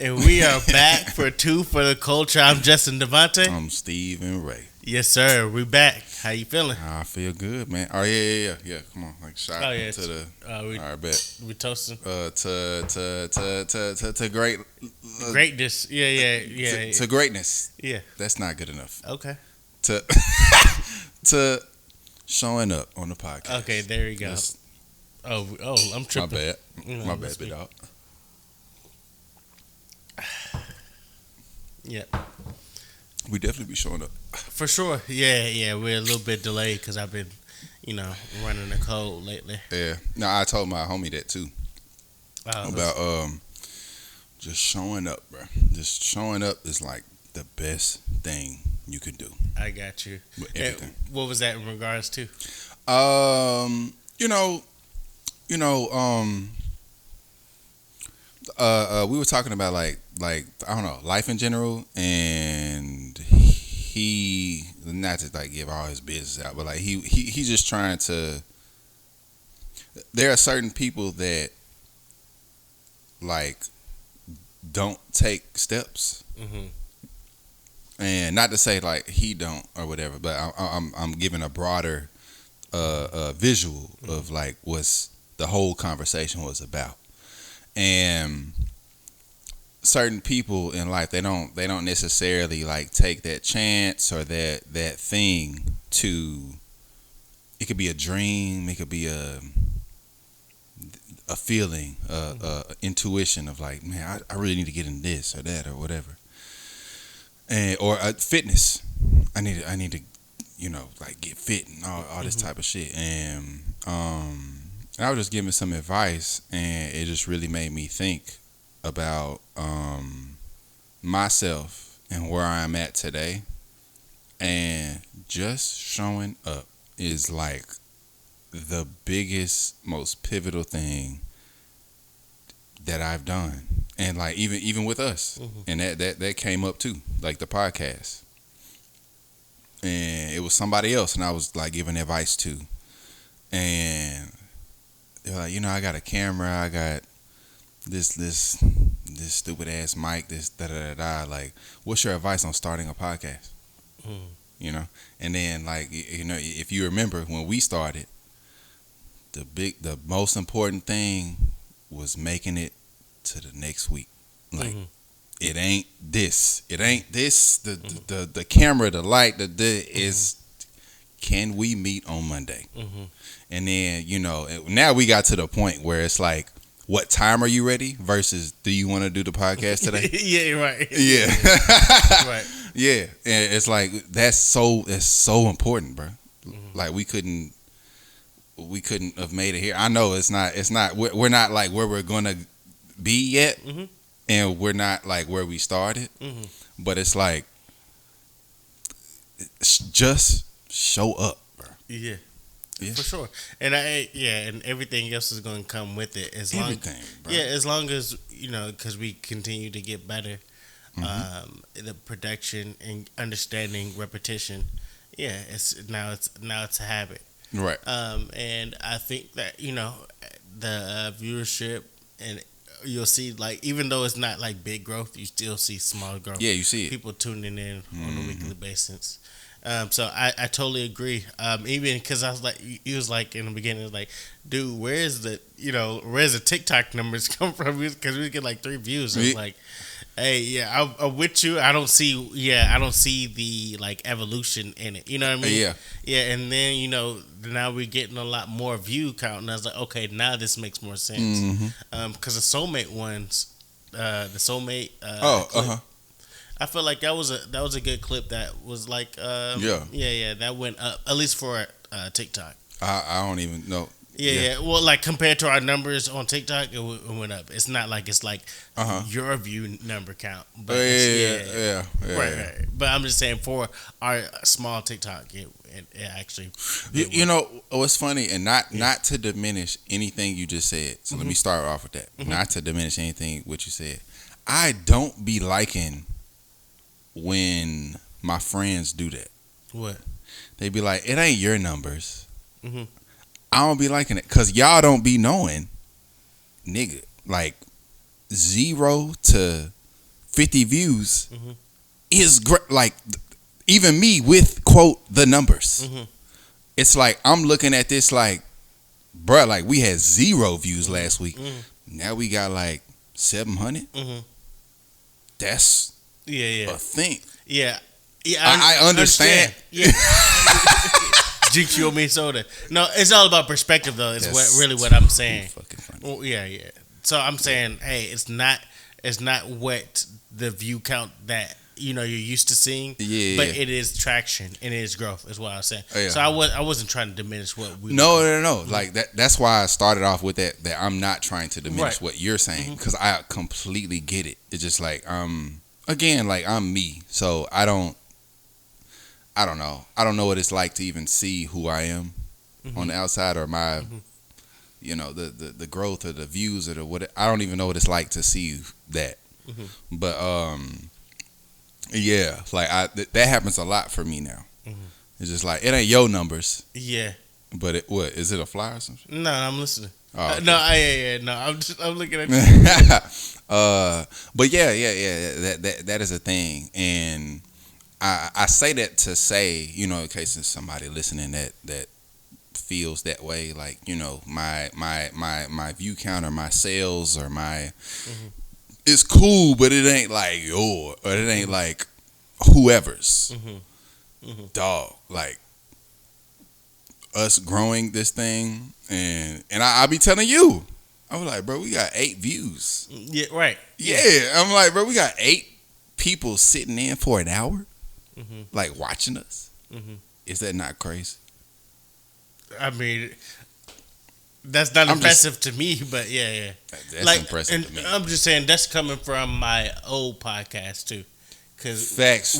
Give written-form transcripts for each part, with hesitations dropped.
And we are back for Two for the Culture. I'm Justin Devonte. I'm Steve and Ray. Yes, sir. We back. How you feeling? I feel good, man. Oh yeah. Come on, like shot to the. All right, bet. We toasting. To great. Greatness. Yeah. To greatness. Yeah. That's not good enough. Okay. To showing up on the podcast. Okay, there you go. I'm tripping. My bad, big dog. Yeah. We definitely be showing up. For sure. Yeah. We're a little bit delayed because I've been, running the cold lately. Yeah. No, I told my homie that too. About just showing up, bro. Just showing up is like the best thing you can do. I got you. With everything. And what was that in regards to? We were talking about like I don't know, life in general, and he, not to like give all his business out, but like he's just trying to. There are certain people that like don't take steps, and not to say like he don't or whatever, but I'm giving a broader visual of like what's the whole conversation was about. And certain people in life, they don't necessarily like take that chance or that thing to. It could be a dream, it could be a feeling, intuition of like, man, I really need to get in this or that or whatever, and or fitness. I need to, like get fit and all this type of shit. And I was just giving some advice, and it just really made me think about myself and where I'm at today. And just showing up is like the biggest, most pivotal thing that I've done. And like even with us, and that came up too, like the podcast. And it was somebody else, and I was like giving advice to, and they're like, I got a camera, I got this stupid ass mic, this da. Like, what's your advice on starting a podcast? And then like if you remember when we started, the most important thing was making it to the next week. Like it ain't this. The camera, the light, is. Can we meet on Monday? And then, now we got to the point where it's like, what time are you ready versus do you want to do the podcast today? Yeah, right. Yeah. Right. Yeah. And it's like, that's so important, bro. Like we couldn't have made it here. I know we're not like where we're going to be yet. And we're not like where we started. But it's like, just show up, bro. Yeah, for sure. And and everything else is going to come with it as long as because we continue to get better. The production and understanding repetition. Yeah, it's a habit. Right. And I think that the viewership, and you'll see, like, even though it's not like big growth, you still see small growth. Yeah, you see it. People tuning in on a weekly basis. So I totally agree. Even because I was like, he was like in the beginning, like, dude, where's the TikTok numbers come from? Because we get like 3 views. I'm like, hey, yeah, I'm with you. I don't see the like evolution in it. You know what I mean? Yeah. And then now we're getting a lot more view count, and I was like, okay, now this makes more sense. Because the soulmate ones, clip, I feel like that was a good clip. That was like that went up, at least for TikTok. I don't even know. Yeah. Well, like compared to our numbers on TikTok, it went up. It's not like it's like your view number count. But right. But I'm just saying for our small TikTok, it actually. What's funny, and not to diminish anything you just said. So let me start off with that. Not to diminish anything what you said. I don't be liking when my friends do that. What? They be like, it ain't your numbers. I don't be liking it because y'all don't be knowing, nigga. Like 0 to 50 views is great. Like, even me with, quote, the numbers. It's like, I'm looking at this like, bruh, like, we had 0 views last week. Now we got like 700. That's a thing. Yeah. I understand. Yeah. Jinx, you owe me soda. No, it's all about perspective, though. It's really what I'm saying. Fucking funny. Well, yeah. So I'm saying, hey, it's not what the view count that you're used to seeing. Yeah. But it is traction and it is growth, is what I was saying. Oh, yeah. So I wasn't trying to diminish what we. No. Like that's why I started off with that. That I'm not trying to diminish what you're saying, because I completely get it. It's just like again, like, I'm me, so I don't know. I don't know what it's like to even see who I am on the outside, or my, the growth or the views or the what. I don't even know what it's like to see that. But yeah, like that happens a lot for me now. It's just like, it ain't your numbers. Yeah. But what is it, a fly or something? No, I'm listening. Oh, okay. No, I'm looking at you. But yeah, that is a thing, and I say that to say, in case there's somebody listening that feels that way, like, my view count or my sales or my it's cool, but it ain't like or it ain't like whoever's. Dog, like, us growing this thing, and I be telling you, I was like, bro, we got 8 views. Yeah, right. Yeah, I'm like, bro, we got 8 people sitting in for an hour, like, watching us. Is that not crazy? I mean, that's not impressive to me, but yeah. That's like, impressive to me. I'm just saying, that's coming from my old podcast too. Facts.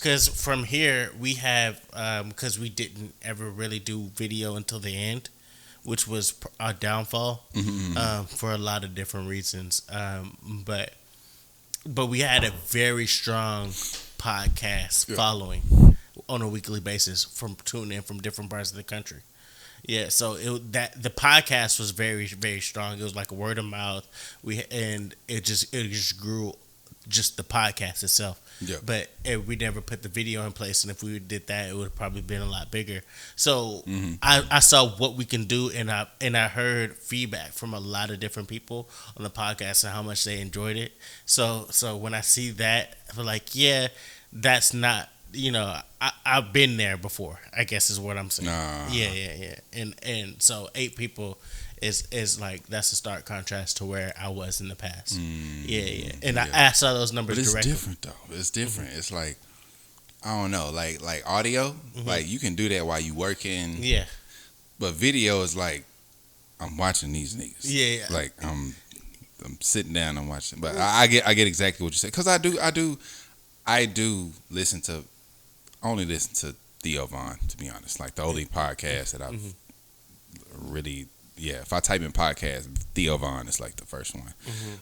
Because from here we have, because we didn't ever really do video until the end, which was our downfall for a lot of different reasons. But we had a very strong podcast following on a weekly basis from tuning in from different parts of the country. Yeah, so the podcast was very, very strong. It was like a word of mouth. And it just grew, just the podcast itself. Yeah. But we never put the video in place, and if we did that, it would have probably been a lot bigger. So I saw what we can do, and I heard feedback from a lot of different people on the podcast and how much they enjoyed it. So when I see that, I'm like, yeah, that's not. I've been there before, I guess is what I'm saying. Yeah. And so 8 people is like, that's a stark contrast to where I was in the past. Yeah. And I saw those numbers directly. But it's different, though. It's different. It's like, I don't know, like audio, like, you can do that while you working. Yeah. But video is like, I'm watching these niggas. Yeah. Like, I'm sitting down and watching. But I get exactly what you said, because I do listen to. I only listen to Theo Von, to be honest. Like, the only podcast that I've really, if I type in podcast, Theo Von is like the first one.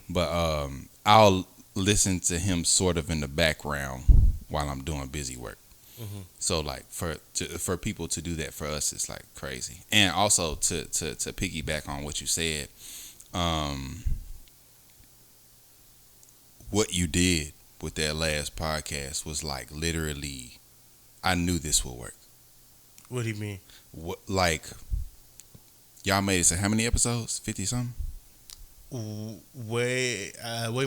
But I'll listen to him sort of in the background while I'm doing busy work. So, like, for people to do that for us, it's like crazy. And also to piggyback on what you said, what you did with that last podcast was like, literally, I knew this would work. What do you mean? Like, y'all made it to how many episodes? 50 something? Way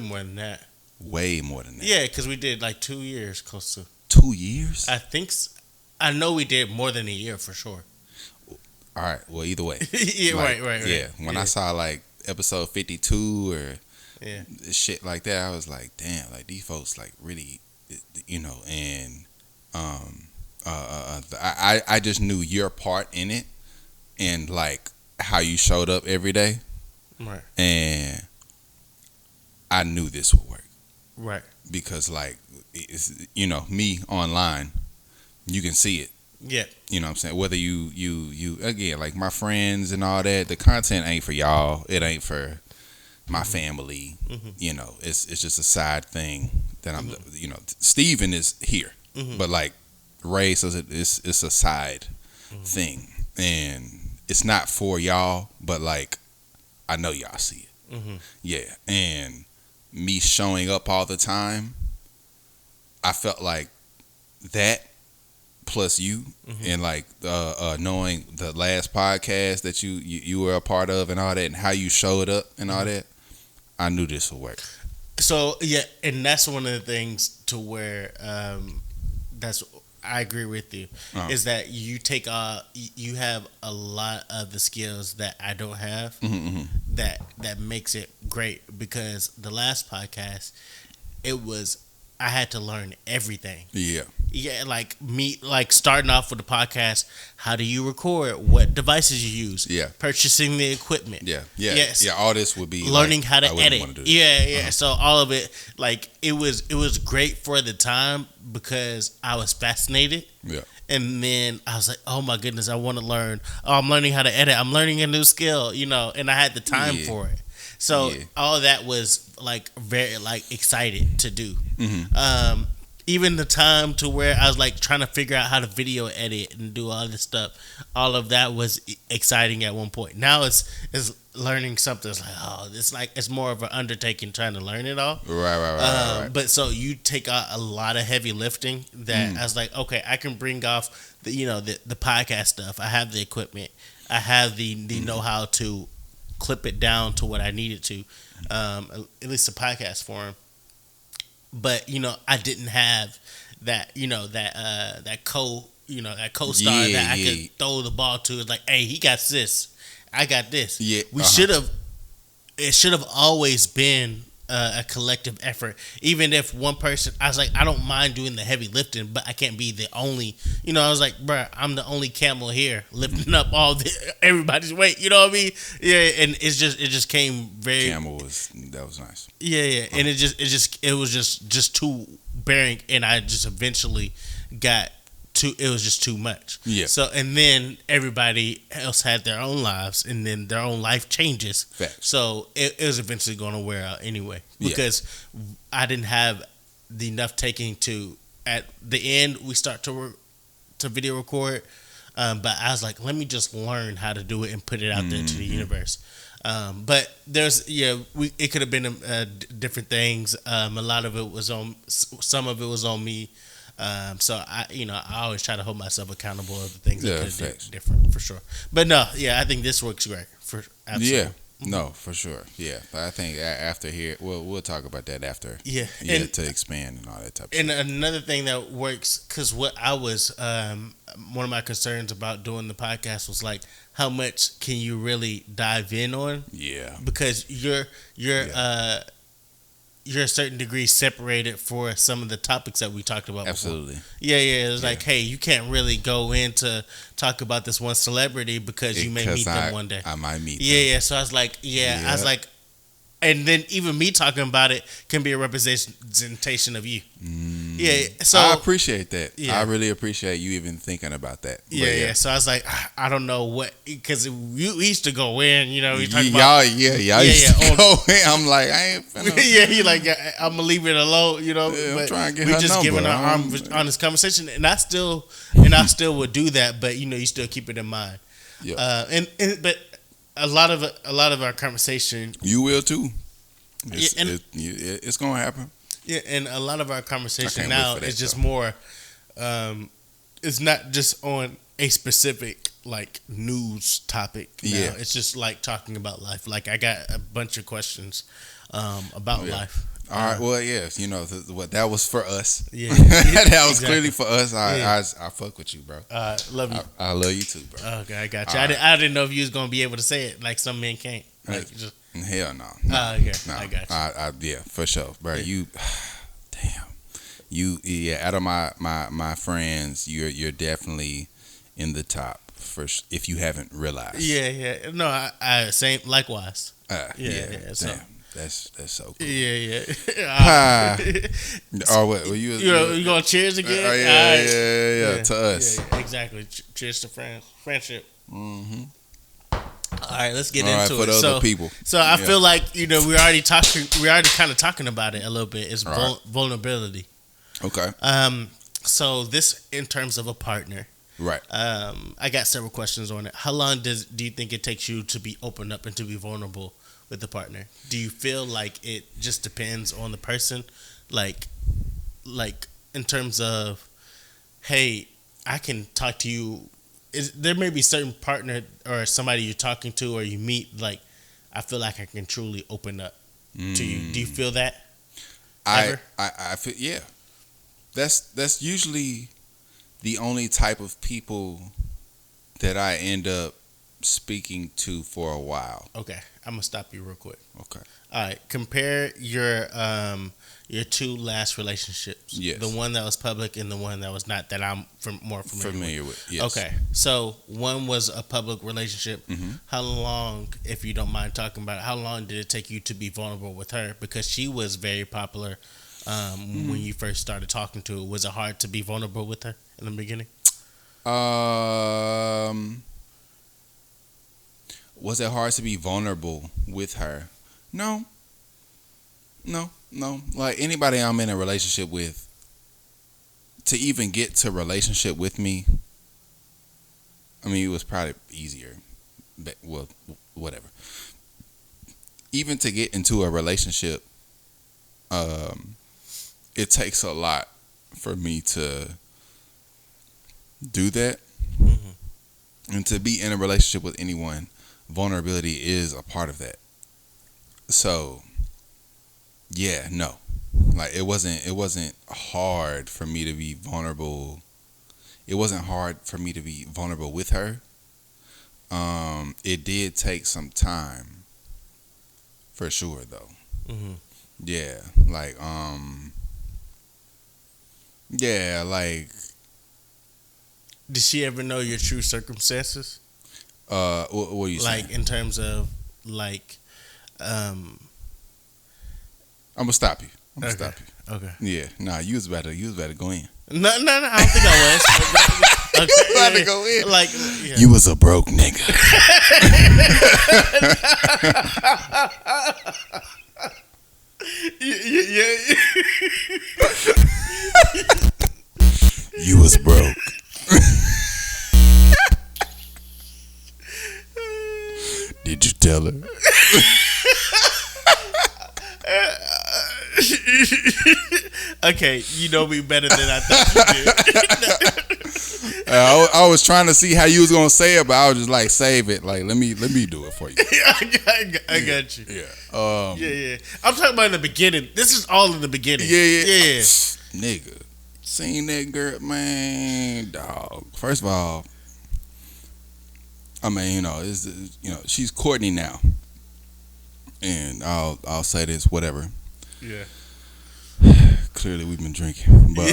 more than that. Way more than that. Yeah, because we did like 2 years, close to. 2 years? I think. I know we did more than a year for sure. All right. Well, either way. Yeah. Like, right. Yeah. When I saw like episode 52 or shit like that, I was like, damn, like, these folks like really, and I just knew your part in it, and like how you showed up every day, right? And I knew this would work, right? Because like, it's, me online, you can see it. Yeah. You know what I'm saying? Whether you again, like, my friends and all that, the content ain't for y'all. It ain't for my family. It's just a side thing that I'm. Steven is here, but like, Ray says it's a side thing, and it's not for y'all, but like, I know y'all see it. Yeah, and me showing up all the time, I felt like that plus you and like knowing the last podcast that you were a part of and all that and how you showed up and all that, I knew this would work. So yeah, and that's one of the things to where that's I agree with you is that you have a lot of the skills that I don't have that makes it great, because the last podcast I had to learn everything. Yeah, like starting off with the podcast, how do you record? What devices you use? Yeah. Purchasing the equipment. Yes. Yeah, all this would be learning like, how to I wouldn't edit. wanna do that. Yeah. So all of it, like it was great for the time because I was fascinated. Yeah. And then I was like, oh my goodness, I want to learn. Oh, I'm learning how to edit. I'm learning a new skill, and I had the time for it. So all of that was like very like excited to do. Even the time to where I was like trying to figure out how to video edit and do all this stuff, all of that was exciting at one point. Now it's learning something. It's like, it's more of an undertaking trying to learn it all. Right. But so you take a lot of heavy lifting that I was like, okay, I can bring off the podcast stuff. I have the equipment. I have the know-how to clip it down to what I needed to, at least the podcast form. But I didn't have that that co-star that I could throw the ball to. It's like, hey, he got this, I got this. We should have. It should have always been a collective effort. Even if one person, I was like, I don't mind doing the heavy lifting, but I can't be the only. I was like, bruh, I'm the only camel here lifting up everybody's weight. You know what I mean? Yeah, and it just came very. Camel was nice. Yeah, and it was just too bearing, and I just eventually got too. It was just too much. Yeah. So and then everybody else had their own lives, and then their own life changes. Facts. So it was eventually going to wear out anyway, because I didn't have enough taking to. At the end, we start to video record, but I was like, let me just learn how to do it and put it out there to the universe. But there's it could have been different things. A lot of it was on, some of it was on me. So I always try to hold myself accountable of the things that could have been different, for sure. But no, I think this works great for absolutely. Yeah. No, for sure. Yeah, but I think after here, we'll talk about that after. Yeah, to expand and all that type of and shit. another thing that works, because what I was one of my concerns about doing the podcast was like, how much can you really dive in on? Yeah, because you're a certain degree separated for some of the topics that we talked about absolutely. before. Yeah. It's like, hey, you can't really go in to talk about this one celebrity because you may meet them one day. I might meet them. Yeah. So I was like, I was like, and then even me talking about it can be a representation of you. Yeah. So I appreciate that. Yeah. I really appreciate you even thinking about that. Yeah. So I was like, I don't know what, because we used to go in, we talk y'all used to go in. I'm like, I ain't finna. He like, I'm gonna leave it alone, I'm but trying to get we her just number. giving our honest conversation, and I still would do that, but you still keep it in mind. Yeah. But a lot of our conversation, you will too. It's gonna happen. Yeah, and a lot of our conversation now is just more. It's not just on a specific like news topic. Now. Yeah, it's just like talking about life. Like I got a bunch of questions about life. All right. Well, yes. That was for us. Yeah. That was clearly for us. I fuck with you, bro. Love you. I love you too, bro. Okay, I got you. I didn't know if you was gonna be able to say it like some men can't. Like just. Hell no. Okay. No. I got you. Yeah, for sure, bro. Yeah. Out of my friends, you're definitely in the top if you haven't realized. Yeah. No, I same likewise. Yeah. So. Damn. That's so cool. Yeah. What? You going to cheers again? Yeah. To us. Yeah, exactly. Cheers to friendship. Mm-hmm. All right, let's get into it. For the other people. So I feel like we already kind of talking about it a little bit. It's vulnerability. Okay. So this in terms of a partner. Right. I got several questions on it. How long do you think it takes you to be open up and to be vulnerable with the partner? Do you feel like it just depends on the person, like in terms of, hey, I can talk to you. There may be certain partner or somebody you're talking to or you meet, like, I feel like I can truly open up to you. Do you feel that? I feel, yeah. That's usually the only type of people that I end up speaking to for a while. Okay, I'm gonna stop you real quick. Okay. All right, compare your two last relationships. Yes. The one that was public and the one that was not, that I'm more familiar with. Yes. Okay, so one was a public relationship. Mm-hmm. How long, if you don't mind talking about it, how long did it take you to be vulnerable with her? Because she was very popular when you first started talking to her. Was it hard to be vulnerable with her in the beginning? Was it hard to be vulnerable with her? No. Like anybody I'm in a relationship with, to even get to relationship with me, I mean, it was probably easier. But, well, whatever. Even to get into a relationship, it takes a lot for me to do that. Mm-hmm. And to be in a relationship with anyone, vulnerability is a part of that. So, yeah, no. Like it wasn't hard for me to be vulnerable. It wasn't hard for me to be vulnerable with her. It did take some time, for sure, though. Mm-hmm. Yeah, like Did she ever know your true circumstances? What are you saying? Like in terms of like, I'm gonna stop you. Okay. Yeah, nah, you was about to go in. No, I don't think I was. Okay. You was about to go in. Like, yeah. You was a broke nigga. Yeah. You was broke. Did you tell her? Okay, you know me better than I thought you did. I was trying to see how you was gonna say it, but I was just like, save it. Like, let me do it for you. I got you. Yeah. Yeah. I'm talking about in the beginning. This is all in the beginning. Yeah. Nigga, seen that girl, man, dog. First of all, I mean, she's Courtney now, and I'll say this, whatever. Yeah. Clearly, we've been drinking, but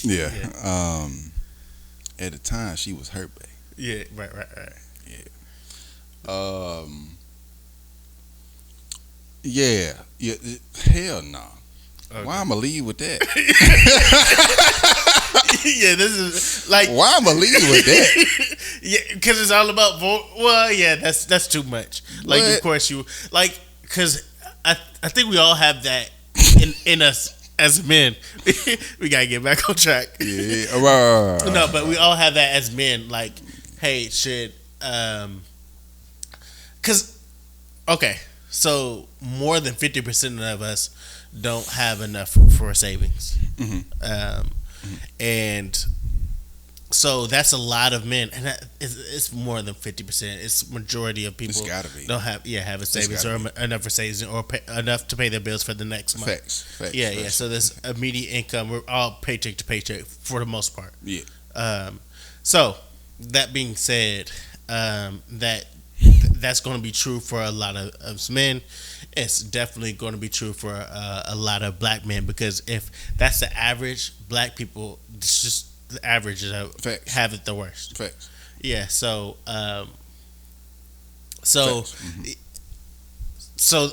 yeah. At the time, she was hurt, babe. Yeah. Right. Yeah. Hell no. Okay. Why I'ma leave with that? Yeah, this is like. Why I'ma leave with that? Yeah, because it's all about well, yeah, that's too much. Like, what? Of course you like, because I think we all have that in us as men. We gotta get back on track. Yeah, right. No, but we all have that as men. Like, hey, should because okay, so more than 50% of us don't have enough for savings. Mm-hmm. And so that's a lot of men, and it's more than 50%. It's majority of people don't have a savings or enough for savings or enough to pay their bills for the next month. Facts. Yeah. So this immediate income, we're all paycheck to paycheck for the most part. Yeah. So that being said, that's going to be true for a lot of us men. It's definitely going to be true for a lot of black men, because if that's the average, black people, it's just the average have it the worst. Facts. Yeah. So Mm-hmm. So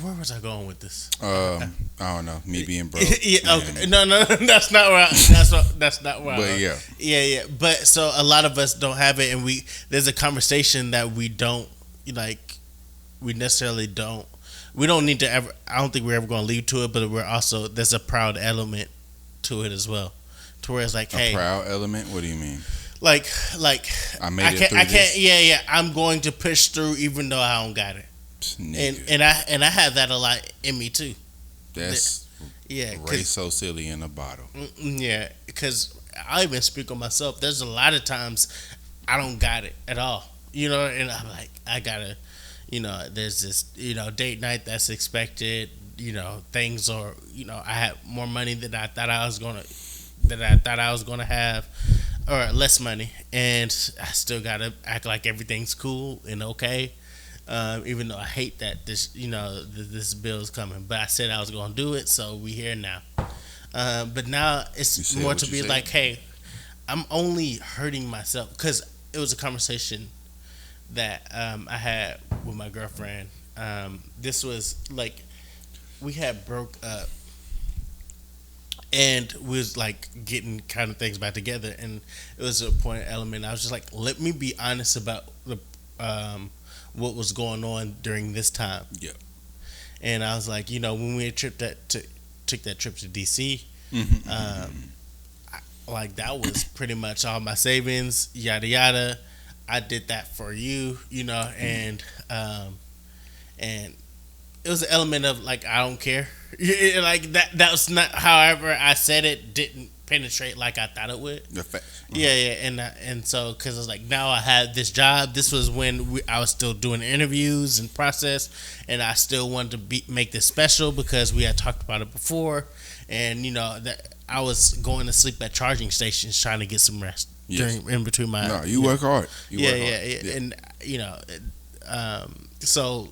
where was I going with this? I don't know. Me being broke. Yeah. Okay. No. That's not where. That's not where. But Yeah. But so a lot of us don't have it, and there's a conversation that we don't like. We necessarily don't. We don't need to ever. I don't think we're ever going to lead to it, but there's a proud element to it as well, to where it's like, hey, a proud element. What do you mean? Like I made it through this. Yeah. I'm going to push through even though I don't got it. and I have that a lot in me too. That's Yeah, Reysosilly in a bottle. yeah, because I even speak on myself. There's a lot of times I don't got it at all, and I'm like, I gotta, there's this, date night that's expected. Things are, I have more money than I thought I was gonna have, or less money, and I still gotta act like everything's cool and okay. Even though I hate that this bill is coming, but I said I was gonna do it, so we here now. But now it's more to be like, hey, I'm only hurting myself because it was a conversation that I had with my girlfriend. This was like we had broke up, and we was like getting kind of things back together, and it was a point element. I was just like, let me be honest about the what was going on during this time. Yeah. And I was like, when we took that trip to DC, like that was pretty much all my savings, yada yada. I did that for you, and it was an element of like I don't care, like that was not. However, I said it didn't penetrate like I thought it would. Yeah, and so because I was like, now I had this job. This was when I was still doing interviews and process, and I still wanted to make this special because we had talked about it before, and that I was going to sleep at charging stations trying to get some rest in between my. No, you work hard. Yeah, and so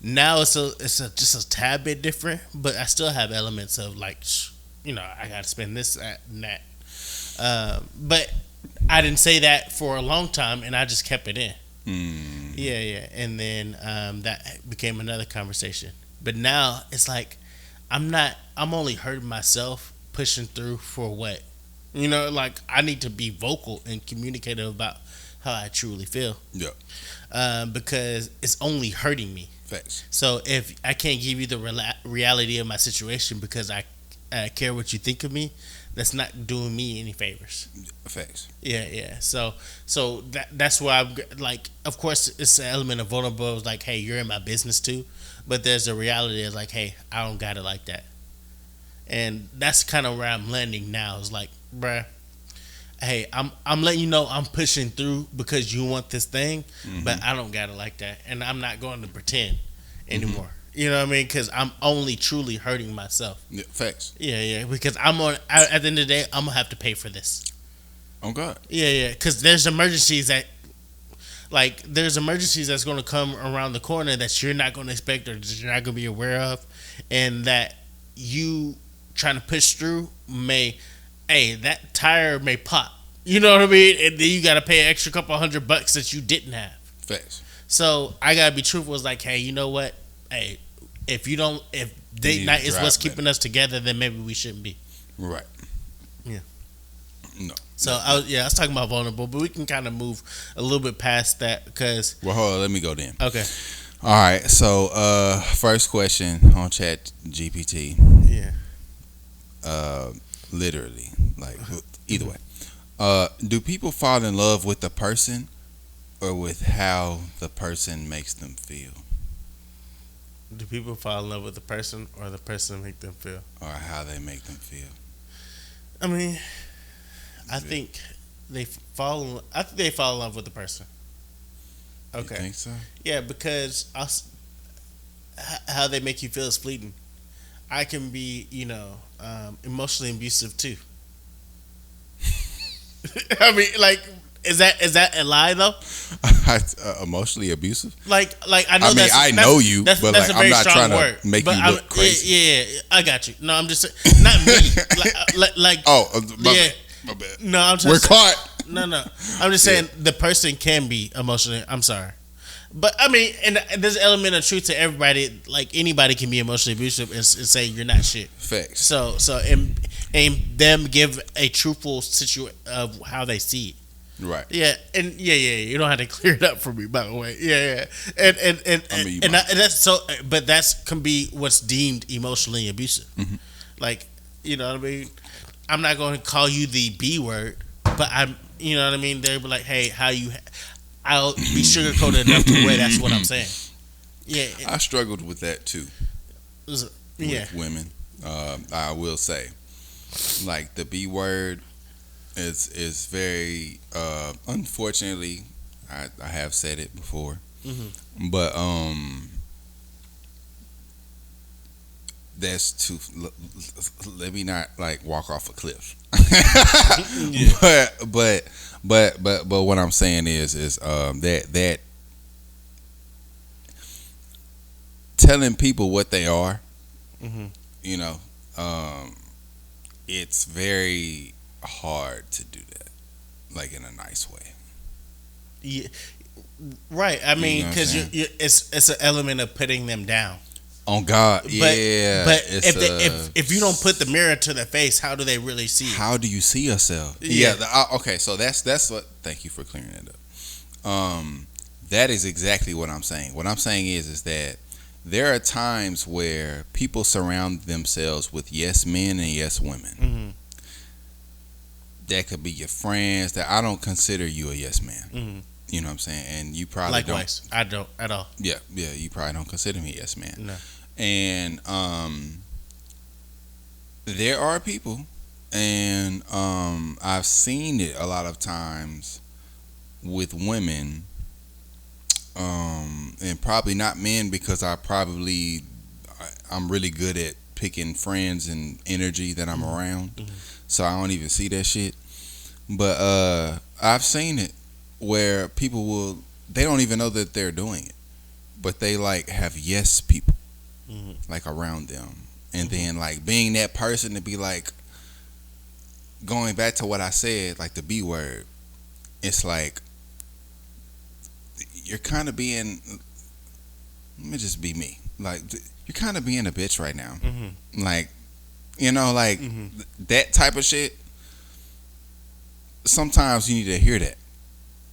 now it's just a tad bit different, but I still have elements of like. I got to spend this, that, and that. But I didn't say that for a long time, and I just kept it in. Yeah. And then that became another conversation. But now it's like I'm only hurting myself pushing through for what? Like I need to be vocal and communicative about how I truly feel. Yeah. Because it's only hurting me. Facts. So if I can't give you the reality of my situation because I care what you think of me, that's not doing me any favors. Facts. Yeah. So that's why I'm like, of course, it's an element of vulnerable. It's like, hey, you're in my business too, but there's a reality of like, hey, I don't got it like that, and that's kind of where I'm landing now. It's like, bruh, hey, I'm letting you know I'm pushing through because you want this thing, but I don't got it like that, and I'm not going to pretend anymore. You know what I mean? Because I'm only truly hurting myself. Yeah, facts. Yeah. Because at the end of the day, I'm gonna have to pay for this. Oh God. Yeah. Because there's emergencies that's gonna come around the corner that you're not gonna expect or that you're not gonna be aware of, and that you trying to push through that tire may pop. You know what I mean? And then you gotta pay an extra couple $100 that you didn't have. Facts. So I gotta be truthful. It's like, hey, you know what? Hey, if date night is what's keeping us together, then maybe we shouldn't be. Right. Yeah. No. So I was talking about vulnerable, but we can kind of move a little bit past that because. Well, hold on. Let me go then. Okay. All right. So, first question on Chat GPT. Yeah. Literally, like either way. Do people fall in love with the person, or with how the person makes them feel? Do people fall in love with the person or the person make them feel? Or how they make them feel? I mean, I think they fall in love with the person. Okay. You think so? Yeah, because how they make you feel is fleeting. I can be, emotionally abusive too. I mean, like, is that a lie though? Emotionally abusive? Like I know. I know you, but like I'm not trying to make you look crazy. Yeah, I got you. No, I'm just not me. like my bad. No, I'm just. We're caught. No. I'm just saying the person can be emotionally. I'm sorry, but I mean, and there's an element of truth to everybody. Like anybody can be emotionally abusive and say you're not shit. Facts. So and them give a truthful situation of how they see it. Right. Yeah, and yeah. You don't have to clear it up for me, by the way. Yeah. And that's so, but that's can be what's deemed emotionally abusive. Mm-hmm. Like, you know what I mean? I'm not going to call you the B word, but you know what I mean? They'll be like, hey, I'll be sugarcoated enough to where that's what I'm saying. Yeah, I struggled with that too yeah, with women. I will say, like the B word is very unfortunately. I have said it before, but that's too. Let me not like walk off a cliff. yeah, But what I'm saying is that telling people what they are, hmm you know, um, it's very hard to do that, like in a nice way. yeah. Right. I You mean, know what I'm because saying? it's an element of putting them down. On God, But yeah. but It's if you don't put the mirror to their face, how do they really see it? how do you see yourself? Yeah. Okay. So that's what. Thank you for clearing that up. That is exactly what I'm saying. What I'm saying is that there are times where people surround themselves with yes men and yes women. Mm-hmm. That could be your friends. That I don't consider you a yes man. Mm-hmm. You know what I'm saying? And you probably Likewise, I don't at all. don't. Yeah. You probably don't consider me a yes man. No. And there are people, and I've seen it a lot of times with women, and probably not men because I'm really good at picking friends and energy that I'm around, so I don't even see that shit. But I've seen it where people they don't even know that they're doing it, but they like have yes people like around them, and then like being that person to be like going back to what I said, like the B word. It's like you're kind of being. Let me just be me. Like you're kind of being a bitch right now. Like like that type of shit. Sometimes you need to hear that.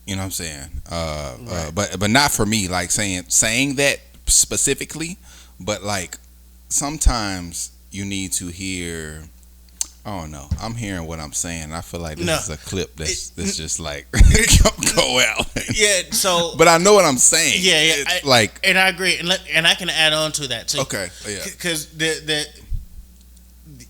You know what I'm saying? Right. But not for me. Like saying that specifically, but like sometimes you need to hear. I don't know. I'm hearing what I'm saying. I feel like this is a clip that's just like go out. Yeah. So, but I know what I'm saying. Yeah. And I agree, and I can add on to that too. Okay. Yeah. Because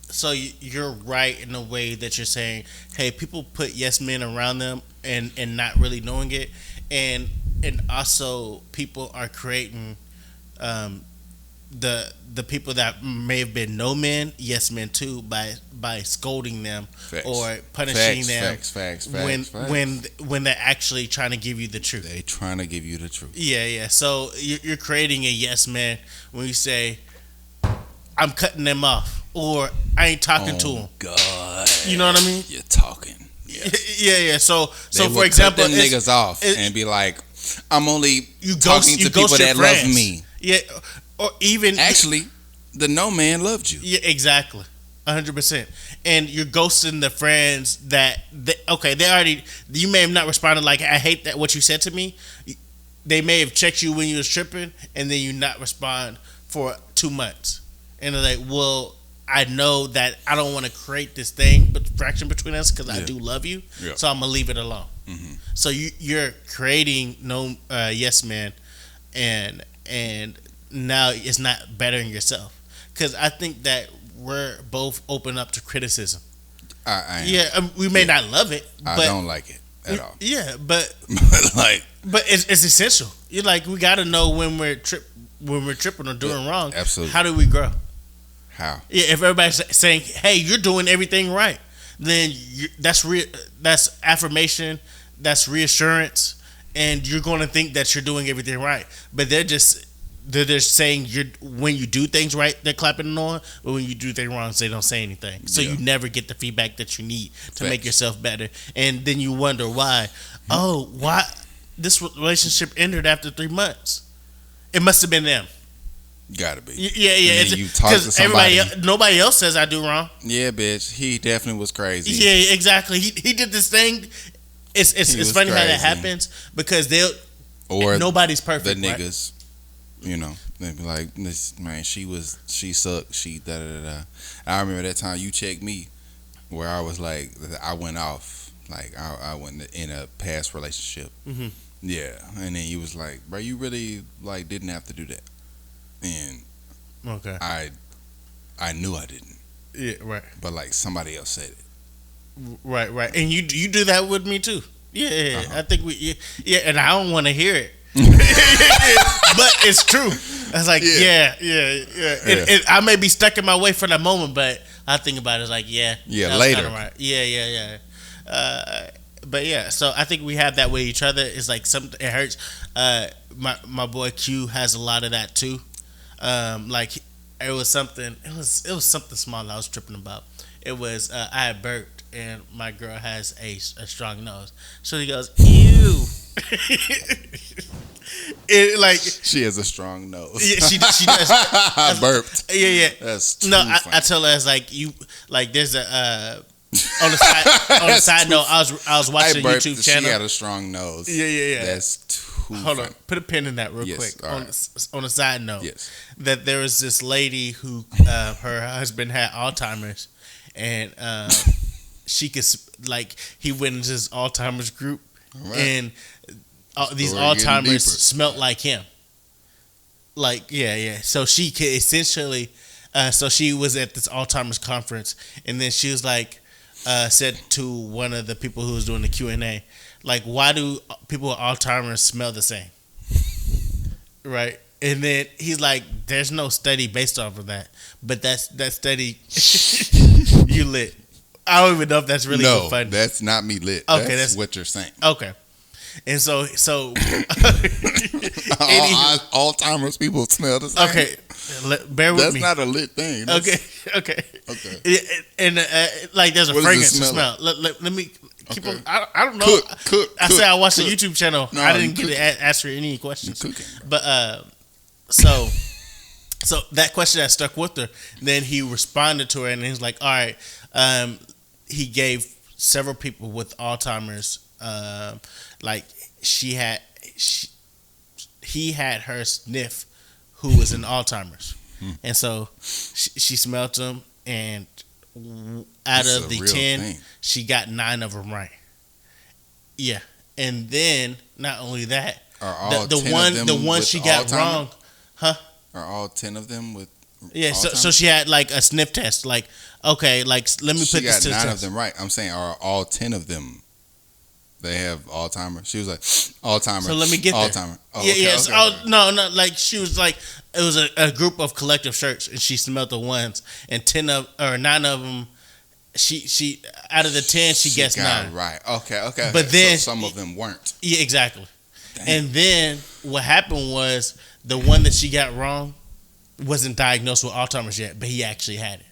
so you're right in the way that you're saying, hey, people put yes men around them and not really knowing it, and also people are creating the people that may have been no men yes men too by scolding them or punishing them when they're actually trying to give you the truth. They trying to give you the truth. Yeah. So you're creating a yes man when you say, I'm cutting them off, or I ain't talking to them. God, you know what I mean? You're talking. Yeah. So they for example, cut them niggas off and be like, I'm only talking to people that friends. love me. Yeah, or even actually, the no man loved you. Yeah, exactly, 100%. And you're ghosting the friends they already. You may have not responded like, I hate that what you said to me. They may have checked you when you was tripping, and then you not respond for 2 months. And they're like, well, I know that I don't want to create this fraction between us because I do love you, so I'm gonna leave it alone. So you're creating no yes man, and now it's not bettering yourself, because I think that we're both open up to criticism. I am. We may not love it, but I don't like it at all. Yeah, but but it's essential. You're like, we got to know when we're tripping or doing wrong. Absolutely. How do we grow? How? Yeah, if everybody's saying, "Hey, you're doing everything right," then that's affirmation, that's reassurance, and you're going to think that you're doing everything right. But they're just saying when you do things right, they're clapping on, but when you do things wrong, they don't say anything. So you never get the feedback that you need to make yourself better, and then you wonder why. Oh, why this relationship ended after 3 months? It must have been them. Gotta be. Yeah. You talk to somebody. Nobody else says I do wrong. Yeah, bitch. He definitely was crazy. Yeah, exactly. He did this thing. It's funny how that happens, because nobody's perfect. The niggas, right? They be like, this man, she sucked. She da da da. I remember that time you checked me, where I was like, I went off. Like I went in a past relationship. Yeah, and then you was like, bro, you really like didn't have to do that. and Okay. I knew I didn't. Yeah. Right. But like somebody else said it. Right. Right. And you do that with me too. Yeah. Yeah. Uh-huh. I think yeah. And I don't want to hear it. But it's true. I was like, yeah. And I may be stuck in my way for that moment, but I think about it as like, later. Right. Yeah. But yeah, so I think we have that with each other. It's like something. It hurts. My boy Q has a lot of that too. Like it was something. It was something small I was tripping about. It was I had burped and my girl has a strong nose, so he goes, ew. It like she has a strong nose. Yeah, she does. I burped. Yeah. That's too no. funny. I tell her it's like you like there's a on the side note. I was watching a YouTube channel. She got a strong nose. Yeah. That's too. Hold funny. on, put a pin in that real quick. On a side note, that there was this lady who her husband had Alzheimer's, and she could like he went into his Alzheimer's group, and these Alzheimer's smelt like him. Like yeah. So she could essentially, so she was at this Alzheimer's conference, and then she was like, said to one of the people who was doing the Q&A, like, why do people with Alzheimer's smell the same? Right? And then he's like, there's no study based off of that, but that study, you lit. I don't even know if that's really funny. No, that's not me lit. Okay, that's what you're saying. Okay. And so Alzheimer's people smell the same. Okay, bear with me. That's not a lit thing. Okay. And like there's a fragrance to smell. Let me keep on. I don't know. Cook. I said I watched a YouTube channel. No, I didn't get to ask her any questions. But so that question that stuck with her. Then he responded to her, and he's like, "All right." He gave several people with Alzheimer's. Like he had her sniff who was in Alzheimer's, and so she smelled them, and out of the 10, she got 9 of them right. Yeah, and then not only that, the one she got wrong, huh? Are all 10 of them with? Yeah, so she had like a sniff test. Like, okay, like let me put this to the test. She got 9 of them right. I'm saying, are all 10 of them? They have Alzheimer's. She was like, Alzheimer's. So let me get there. Alzheimer's. Oh, yes. Okay. No. Like she was like, it was a group of collective shirts, and she smelled the ones, and 9 of them, she out of the 10, she guessed 9. Right. Okay. But then so some of them weren't. Yeah, exactly. Dang. And then what happened was the one that she got wrong wasn't diagnosed with Alzheimer's yet, but he actually had it.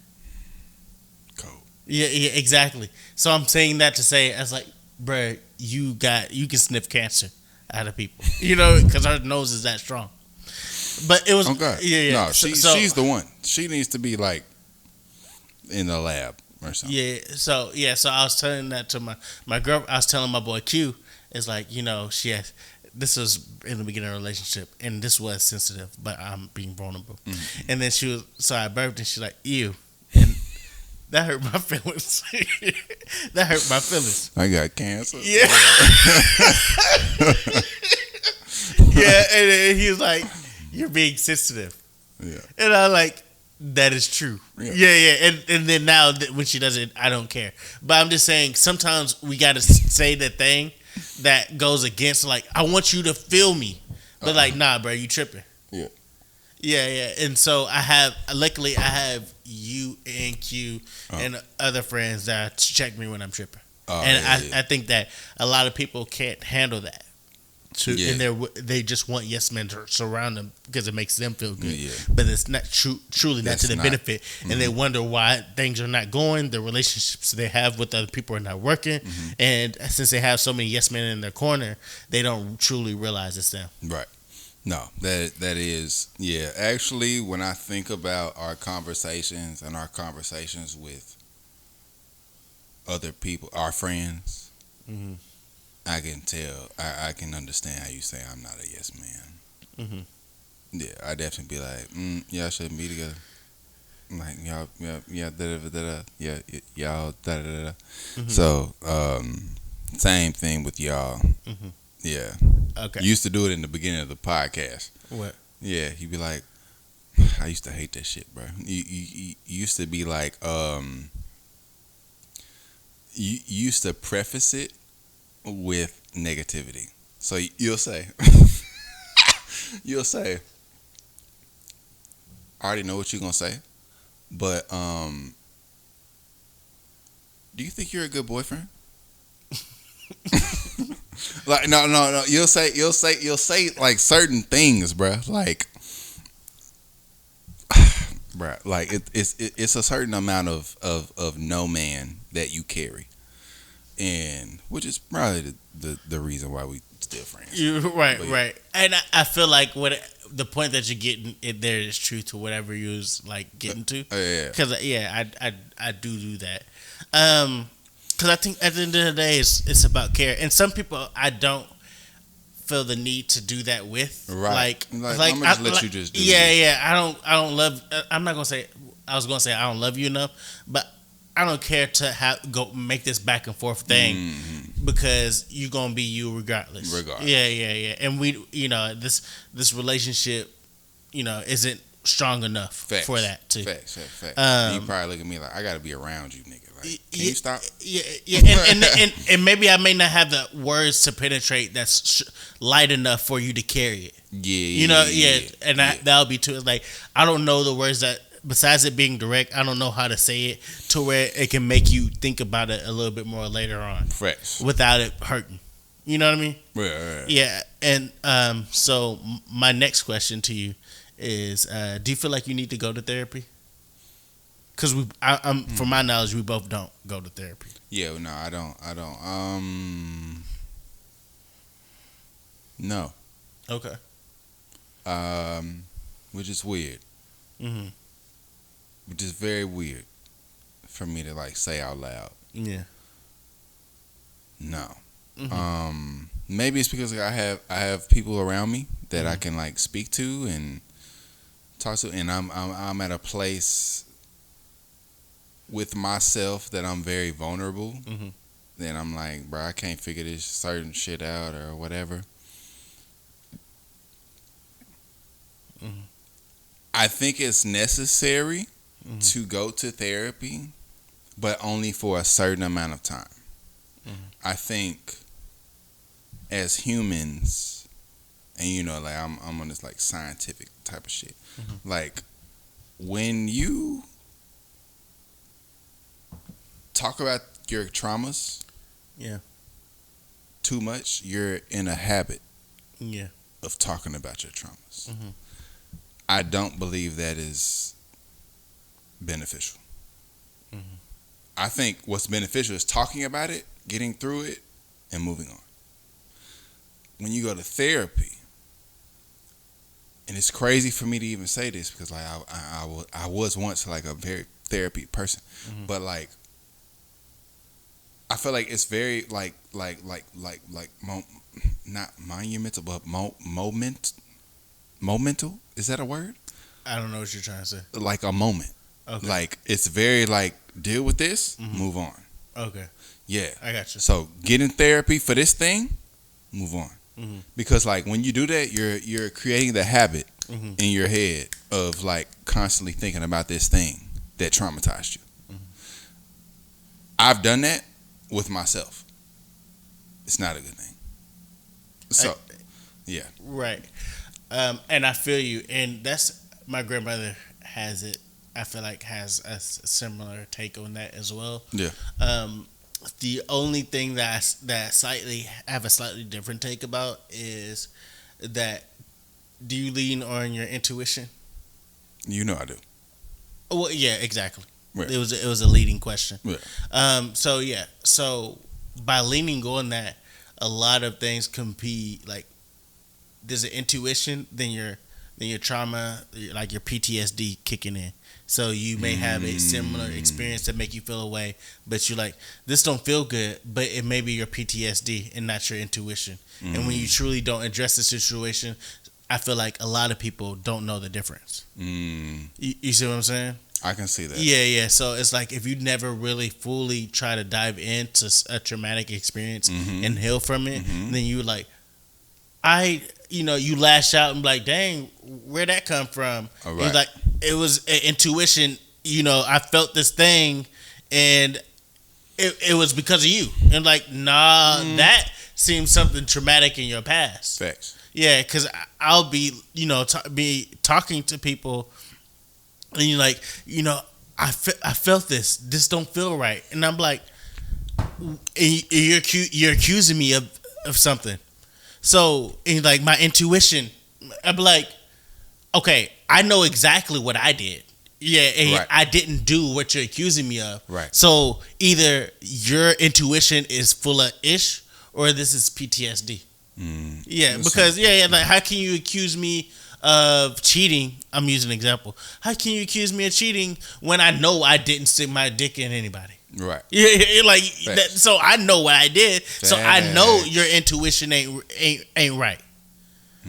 Cool. Yeah, exactly. So I'm saying that to say, I was like, bruh, you can sniff cancer out of people, because her nose is that strong. But it was okay. Yeah. No, she's the one. She needs to be like in the lab or something. Yeah. So I was telling that to my girl. I was telling my boy Q. It's like she has. This was in the beginning of the relationship, and this was sensitive, but I'm being vulnerable. Mm-hmm. And then so I burped, and she's like, ew. And that hurt my feelings. I got cancer. Yeah. Yeah, and he was like, you're being sensitive. Yeah. And I'm like, that is true. Yeah. And then now when she does it, I don't care. But I'm just saying, sometimes we got to say the thing that goes against, like, I want you to feel me. But like, nah, bro, you tripping. Yeah. Yeah. And so luckily I have you and Q and other friends that check me when I'm tripping. I think that a lot of people can't handle that. And they just want yes men to surround them because it makes them feel good. Yeah. But it's not truly not to their benefit. Mm-hmm. And they wonder why things are not going. The relationships they have with other people are not working. Mm-hmm. And since they have so many yes men in their corner, they don't truly realize it's them. Right. No, that is, yeah. Actually, when I think about our conversations and our conversations with other people, our friends, mm-hmm. I can tell, I can understand how you say I'm not a yes man. Mm-hmm. Yeah, I definitely be like, y'all shouldn't be together. I'm like, y'all, y'all, mm-hmm. So, same thing with y'all. Mm-hmm. Yeah. Okay. You used to do it in the beginning of the podcast. What? Yeah, he'd be like, I used to hate that shit, bro. You used to be like, you used to preface it with negativity. So you'll say, you'll say, I already know what you're gonna say, but do you think you're a good boyfriend? Like no. You'll say like certain things, bro. Like, bro, like it's a certain amount of no man that you carry, and which is probably the reason why we still friends. Right. And I feel like what the point that you're getting it there is true to whatever you was like getting to. Yeah. Because I do that. Because I think at the end of the day, it's about care, and some people I don't feel the need to do that with. Right. Like I'm gonna just let you just do yeah. I don't love. I'm not gonna say. I was gonna say I don't love you enough, but I don't care to go make this back and forth thing because you're gonna be you regardless. Yeah. And we, this relationship, isn't strong enough for that too. Facts. You probably look at me like I gotta be around you, nigga. Like, can you stop? Yeah. And maybe I may not have the words to penetrate that's light enough for you to carry it. Yeah. That'll be too. It's like I don't know the words that. Besides it being direct, I don't know how to say it to where it can make you think about it a little bit more later on. Facts. Without it hurting. You know what I mean? Right. Yeah. And so my next question to you is, do you feel like you need to go to therapy? Because from my knowledge, we both don't go to therapy. Yeah, no, I don't. No. Okay. Which is weird. Mm-hmm. Which is very weird for me to like say out loud. Yeah. No. Mm-hmm. Maybe it's because I have people around me that I can like speak to and talk to, and I'm at a place with myself that I'm very vulnerable. Mm-hmm. Then I'm like, bro, I can't figure this certain shit out or whatever. Mm-hmm. I think it's necessary to go to therapy, but only for a certain amount of time. Mm-hmm. I think as humans, and like I'm on this like scientific type of shit. Mm-hmm. Like when you talk about your traumas, too much, you're in a habit, of talking about your traumas. Mm-hmm. I don't believe that is beneficial. Mm-hmm. I think what's beneficial is talking about it, getting through it, and moving on. When you go to therapy, and it's crazy for me to even say this because like I was once like a very therapy person, but like I feel like it's very not monumental, but momental. Is that a word? I don't know what you're trying to say. Like a moment. Okay. Like it's very like deal with this, move on. Okay. Yeah. I got you. So get in therapy for this thing, move on. Mm-hmm. Because like when you do that, you're creating the habit in your head of like constantly thinking about this thing that traumatized you. Mm-hmm. I've done that with myself. It's not a good thing. So, yeah. Right. And I feel you. And that's, my grandmother has it, I feel like has a similar take on that as well. Yeah. The only thing that slightly have a slightly different take about is that, do you lean on your intuition? You know I do. Well, yeah, exactly. Right. It was a leading question. Yeah. So by leaning on that, a lot of things can be like, there's an intuition, then your trauma, like your PTSD kicking in. So you may have a similar experience that make you feel away, but you're like, this don't feel good, but it may be your PTSD and not your intuition. And when you truly don't address the situation, I feel like a lot of people don't know the difference. You see what I'm saying? I can see that. Yeah. So it's like if you never really fully try to dive into a traumatic experience and heal from it, then you like, you lash out and be like, dang, where'd that come from? All He's right. like, it was intuition. I felt this thing, and it was because of you. And like, nah, that seems something traumatic in your past. Facts. Yeah, because I'll be, be talking to people, and you're like, I felt this. This don't feel right, and I'm like, you're accusing me of something. So, and like my intuition, I'm like, okay, I know exactly what I did. Yeah, and Right. I didn't do what you're accusing me of. Right. So either your intuition is full of ish, or this is PTSD. Yeah, because like how can you accuse me of cheating? I'm using an example. How can you accuse me of cheating when I know I didn't stick my dick in anybody? Right. Yeah, like that, so I know what I did. So I know your intuition ain't right.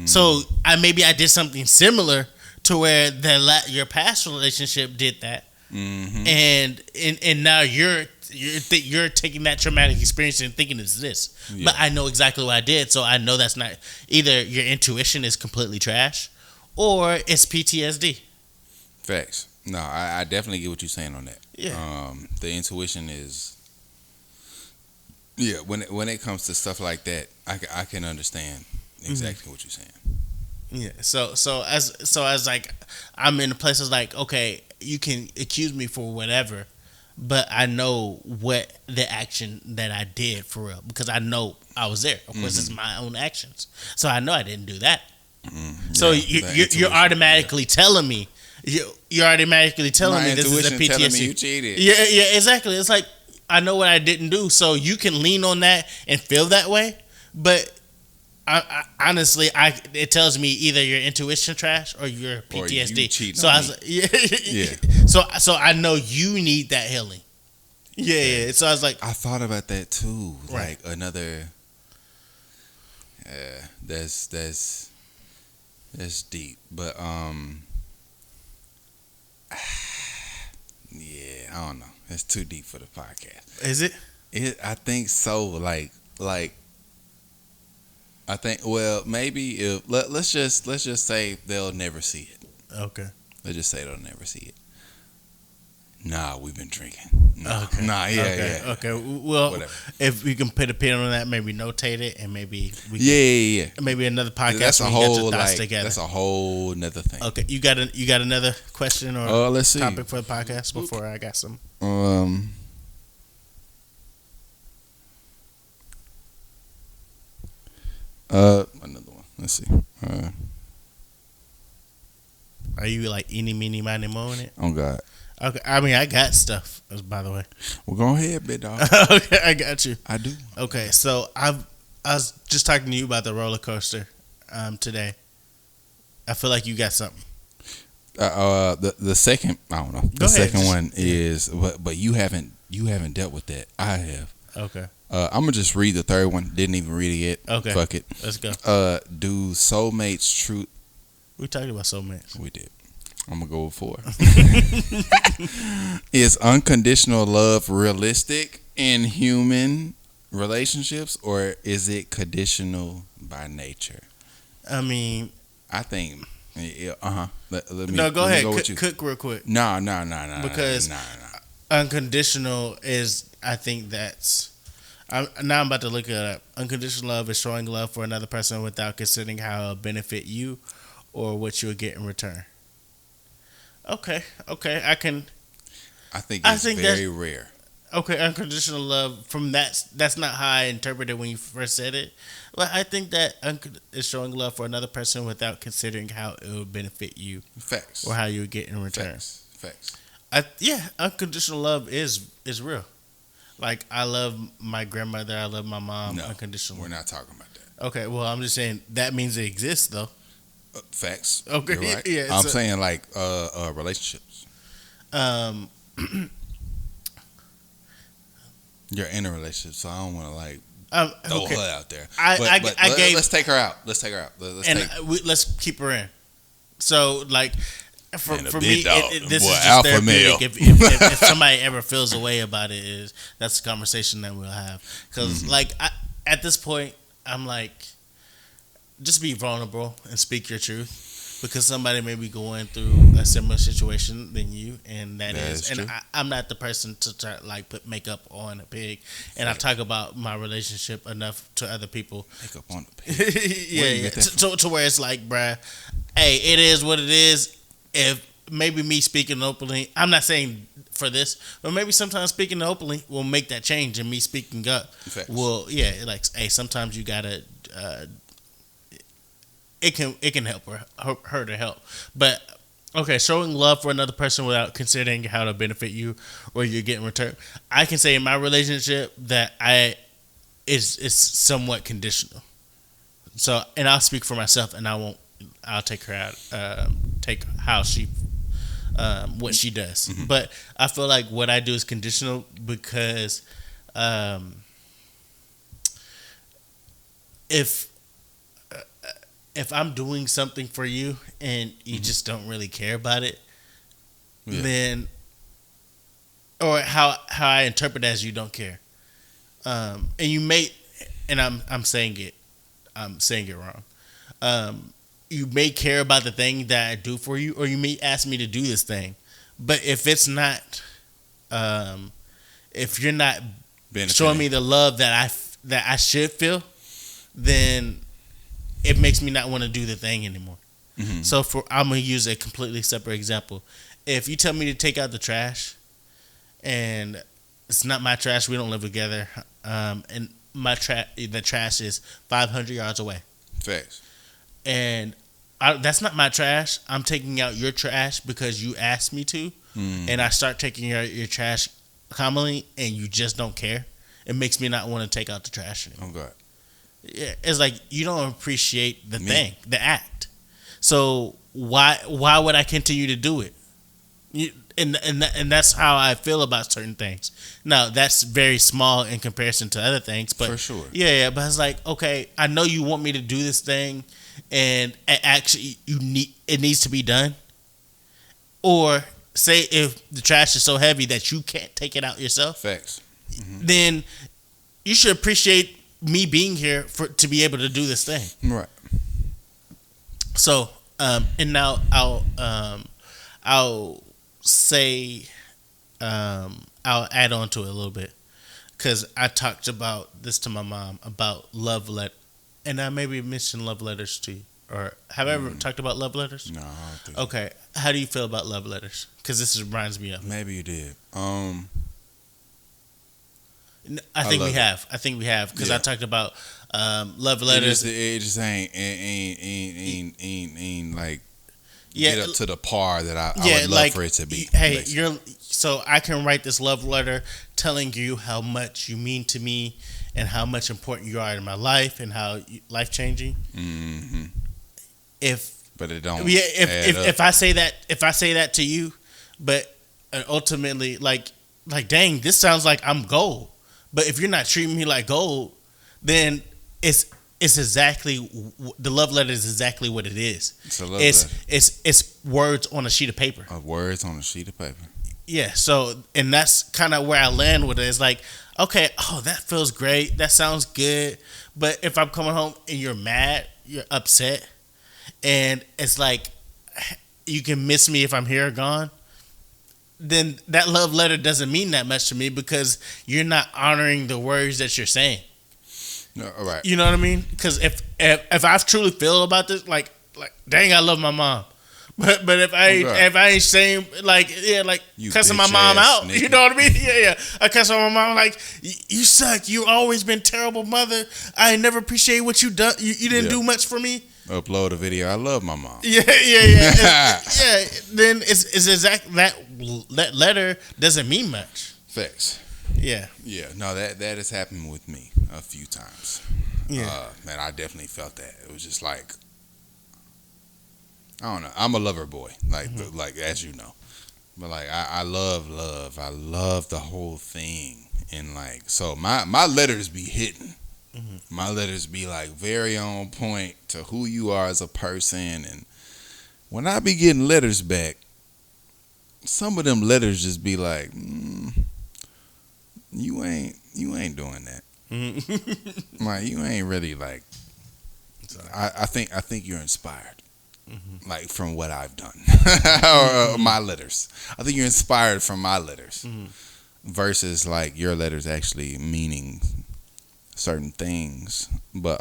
So maybe I did something similar to where your past relationship did that, and now you're taking that traumatic experience and thinking it's this. Yeah. But I know exactly what I did, so I know that's not either your intuition is completely trash, or it's PTSD. Facts. No, I definitely get what you're saying on that. Yeah. The intuition is, when it comes to stuff like that, I can understand exactly what you're saying. Yeah. So as like I'm in a place of like, okay, you can accuse me for whatever, but I know what the action that I did for real, because I know I was there. Of course, it's my own actions, so I know I didn't do that. So you're automatically telling me. You're automatically telling me this is a PTSD. Telling me you cheated. Yeah, exactly. It's like I know what I didn't do, so you can lean on that and feel that way. But I honestly, it tells me either your intuition trash or your PTSD. Or you so I was like, yeah. So I know you need that healing. Yeah. So I was like, I thought about that too. Right. Like another. That's deep, but yeah, I don't know. It's too deep for the podcast. Is it? I think so. Like I think. Well, maybe if let's just say they'll never see it. Okay. Let's just say they'll never see it. Nah, we've been drinking. Okay. Nah, yeah. Okay. Well, whatever. If we can put a pin on that, maybe notate it, and maybe we can, maybe another podcast. That's a when whole you get your thoughts together. That's a whole nother thing. Okay, you got another question or let's see. topic for the podcast before I got some. Another one. Let's see. Are you like eeny, meeny, miny, moeing it? Oh God. Okay, I mean I got stuff. By the way. Well, go ahead, big dog. Okay, I got you. I do. Okay, so I was just talking to you about the roller coaster today. I feel like you got something. The second, I don't know. The second one is, but you haven't dealt with that. I have. Okay. I'm gonna just read the third one. Didn't even read it yet. Okay. Fuck it. Let's go. Do soulmates true? We talked about soulmates. We did. I'm gonna go with 4. Is unconditional love realistic in human relationships, or is it conditional by nature? I mean, I think. Let me. No, go ahead. Go cook real quick. No. Because unconditional is, I think that's. Now I'm about to look it up. Unconditional love is showing love for another person without considering how it'll benefit you or what you'll get in return. Okay. I think it's very rare. Okay, unconditional love, from that's not how I interpreted when you first said it. But I think that is showing love for another person without considering how it will benefit you. Facts. Or how you would get in return. Facts. Unconditional love is real. Like, I love my grandmother, I love my mom unconditionally. We're not talking about that. Okay, well, I'm just saying that means it exists, though. Facts. Okay, you're right. Yeah. I'm saying like relationships. You're in a relationship, so I don't want to like throw her out there. Let's take her out. Let's keep her in. So like. For me, this is just alpha male. If somebody ever feels a way about it, that's the conversation that we'll have. Because like at this point, I'm like, just be vulnerable and speak your truth, because somebody may be going through a similar situation than you, and that is and true. I'm not the person to try, like, put makeup on a pig, and I talk about my relationship enough to other people. Makeup on the pig. Yeah. To where it's like, bruh, hey, it is what it is. If maybe me speaking openly, I'm not saying for this, but maybe sometimes speaking openly will make that change, and me speaking up will, like, hey, sometimes you gotta. It can help her to help, but okay, showing love for another person without considering how to benefit you or you get in return. I can say in my relationship that is somewhat conditional. So, and I'll speak for myself, and I'll take her out, take how she, what she does. Mm-hmm. But I feel like what I do is conditional because, if I'm doing something for you and you just don't really care about it, then, or how I interpret it as you don't care, and you may, and I'm saying it wrong. You may care about the thing that I do for you, or you may ask me to do this thing, but if it's not, if you're not showing me the love that I should feel, then it makes me not want to do the thing anymore. Mm-hmm. So I'm gonna use a completely separate example. If you tell me to take out the trash, and it's not my trash, we don't live together, and the trash is 500 yards away. Facts. And that's not my trash. I'm taking out your trash because you asked me to, and I start taking out your trash commonly, and you just don't care. It makes me not want to take out the trash anymore. Oh God. Yeah, it's like you don't appreciate the thing, the act. So why would I continue to do it? And that's how I feel about certain things. Now that's very small in comparison to other things, but for sure, yeah. But it's like, okay, I know you want me to do this thing, and actually it needs to be done. Or say if the trash is so heavy that you can't take it out yourself, facts, then you should appreciate me being here to be able to do this thing. Right. So, and now I'll say, I'll add on to it a little bit, because I talked about this to my mom about love and I maybe mentioned love letters to you, or have I ever talked about love letters? No. I don't think okay. How do you feel about love letters? Because this reminds me of it. Maybe you did. I think we have because I talked about love letters. It just ain't like get up to the par that I would love for it to be. Hey, so I can write this love letter telling you how much you mean to me and how much important you are in my life and how life changing. Mm-hmm. But it don't. Yeah, if I say that to you, but ultimately like dang, this sounds like I'm gold. But if you're not treating me like gold, then it's exactly, the love letter is exactly what it is. It's a love letter. It's words on a sheet of paper. Words on a sheet of paper. Yeah. So, and that's kind of where I land with it. It's like, okay, that feels great. That sounds good. But if I'm coming home and you're mad, you're upset, and it's like you can miss me if I'm here or gone, then that love letter doesn't mean that much to me, because you're not honoring the words that you're saying. No, all right. You know what I mean? Because if I truly feel about this, like dang, I love my mom, but if I ain't saying you cussing my mom out, nigga. You know what I mean? Yeah. I cuss on my mom like, you suck. You always been terrible mother. I never appreciate what you done. You didn't do much for me. Upload a video. I love my mom. Yeah. Yeah. Then it's exact that letter doesn't mean much. Facts. Yeah. Yeah. No, that has happened with me a few times. Yeah. Man, I definitely felt that. It was just like, I don't know. I'm a lover boy, like as you know, but like I love love. I love the whole thing, and like so my letters be hitting. Mm-hmm. My letters be like very on point to who you are as a person, and when I be getting letters back, some of them letters just be like, you ain't doing that. Mm-hmm. Like you ain't really like So, I think you're inspired, mm-hmm. like from what I've done, or my letters. I think you're inspired from my letters Mm-hmm. versus like your letters actually meaning certain things. But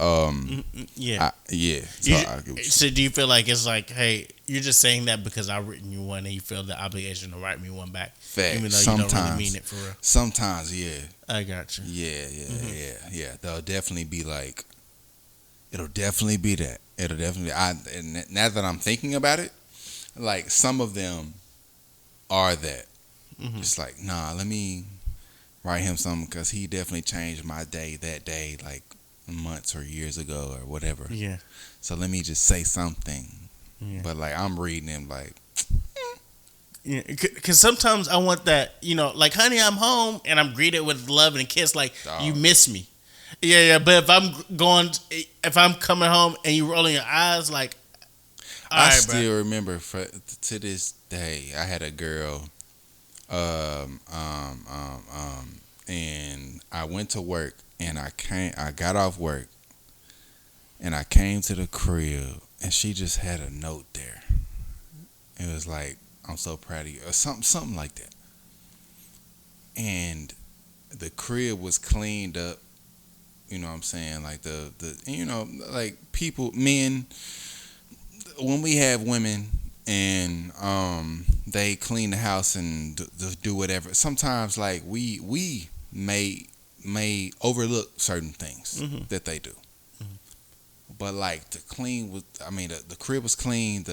Yeah. yeah. So You, I get what you so do you feel like it's like, hey, you're just saying that because I've written you one and you feel the obligation to write me one back, fact. even though Sometimes, you don't really mean it for real? sometimes, yeah, I got you. yeah, Mm-hmm. yeah. They'll definitely be like, it'll definitely be that. It'll definitely. And now that I'm thinking about it, like some of them are that. Mm-hmm. It's like, nah, let me write him something because he definitely changed my day that day, like months or years ago or whatever. Yeah. So let me just say something. Yeah. But like I'm reading him like, Yeah, because sometimes I want that, like, honey, I'm home, and I'm greeted with love and a kiss, like, dog. you miss me. Yeah, yeah. But if I'm coming home and you rolling your eyes, like, all I right, still remember to this day. I had a girl, and I went to work, and I got off work, and I came to the crib, and she just had a note there. It was like, I'm so proud of you, or something like that. And the crib was cleaned up. You know what I'm saying? Like like people, men, when we have women and they clean the house and do whatever, sometimes like we may overlook certain things Mm-hmm. that they do. Mhm. But like the crib was clean,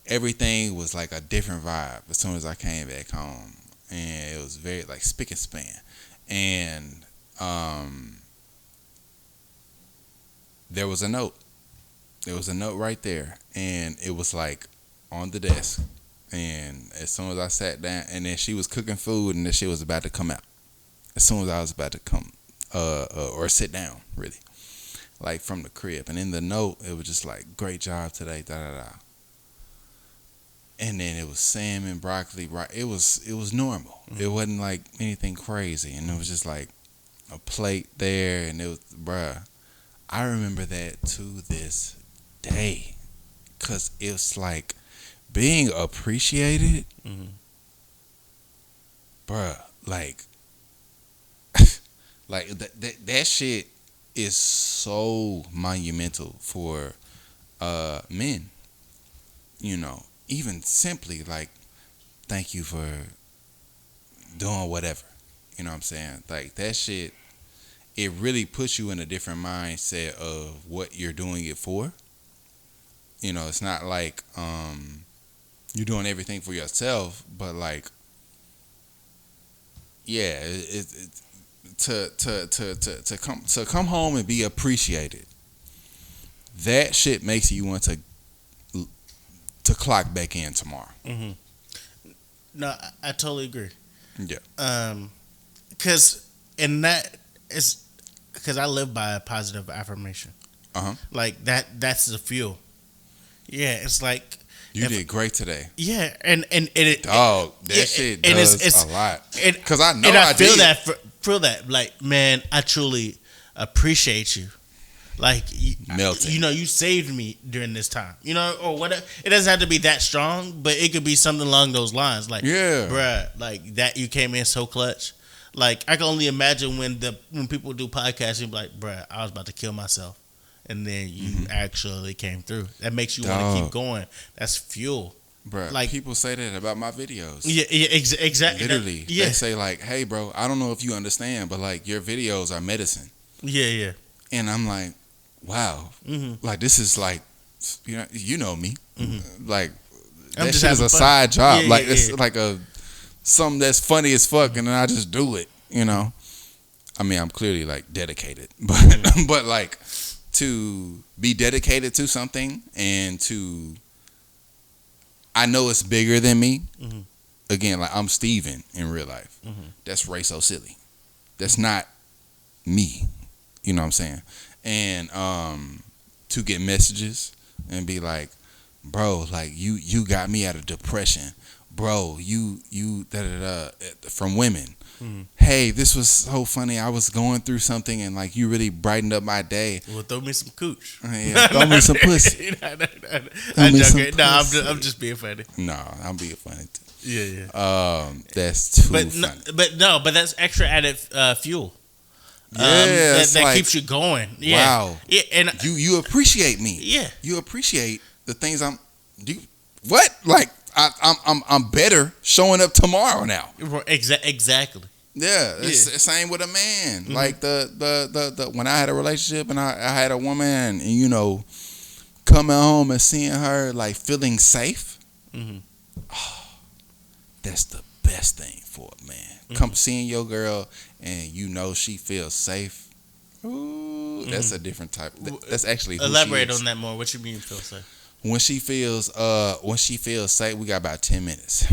everything was like a different vibe as soon as I came back home, and it was very like spick and span. And there was a note. There was a note right there, and it was like on the desk. And as soon as I sat down, and then she was cooking food, and then she was about to come out. As soon as I was about to come, or sit down, really, like from the crib. And in the note, it was just like, "Great job today, da da da." And then it was salmon, broccoli, right? It was normal. Mm-hmm. It wasn't like anything crazy, and it was just like a plate there, and it was, bruh. I remember that to this day, cause it's like being appreciated, Mm-hmm. bruh. Like, like that shit is so monumental for men. Even simply like, thank you for doing whatever. You know what I'm saying? Like that shit, it really puts you in a different mindset of what you're doing it for. It's not like you're doing everything for yourself, but like, yeah, to come home and be appreciated. That shit makes you want to clock back in tomorrow. Mm-hmm. No, I totally agree. Yeah. Because in that is because I live by a positive affirmation. Uh-huh. Like that's the fuel. Yeah, it's like You did great today. Yeah, and it Dog, that yeah, shit and does it's a lot. And Because I know and I feel did. feel that like, man, I truly appreciate you. Like Melting. you saved me during this time. Or whatever. It doesn't have to be that strong, but it could be something along those lines. Like, Yeah. bruh, like that you came in so clutch. Like I can only imagine when people do podcasts, you be like, bruh, I was about to kill myself, and then you actually came through. That makes you want to keep going. That's fuel. Bruh, Like, people say that about my videos. Yeah, exactly. Literally. Yeah, They say like, hey bro, I don't know if you understand, but like your videos are medicine. yeah. And I'm like, wow. Mm-hmm. Like this is like, you know me. Mm-hmm. Like I'm that just shit is having a fun. side job. Yeah, Like yeah, it's yeah. like something that's funny as fuck, and then I just do it. I mean, I'm clearly like dedicated, but Mm-hmm. but like to be dedicated to something and to, I know it's bigger than me. Mm-hmm. Again, like I'm Steven in real life. Mm-hmm. That's Reysosilly. That's not me. You know what I'm saying? And to get messages and be like, bro, like you got me out of depression, bro. You da da da, from women, hey, this was so funny. I was going through something, and like you really brightened up my day. Well, throw me some cooch. Yeah, throw me some pussy. I'm joking. No, I'm just being funny. No, I'm being funny too. Yeah. That's too funny. But that's extra added fuel. Yeah, that like, keeps you going. Yeah. Wow. Yeah, and you appreciate me. Yeah. You appreciate the things I'm. What? Like I'm better showing up tomorrow now. Exactly. Yeah, it's the same with a man. Mm-hmm. Like the when I had a relationship and I had a woman, and you know, coming home and seeing her like feeling safe. Mm-hmm. Oh, that's the best thing for a man. Mm-hmm. Come seeing your girl and you know she feels safe. Ooh, that's a different type. That's actually who elaborate she is. On that more. What you mean feel safe? When she feels safe, we got about 10 minutes.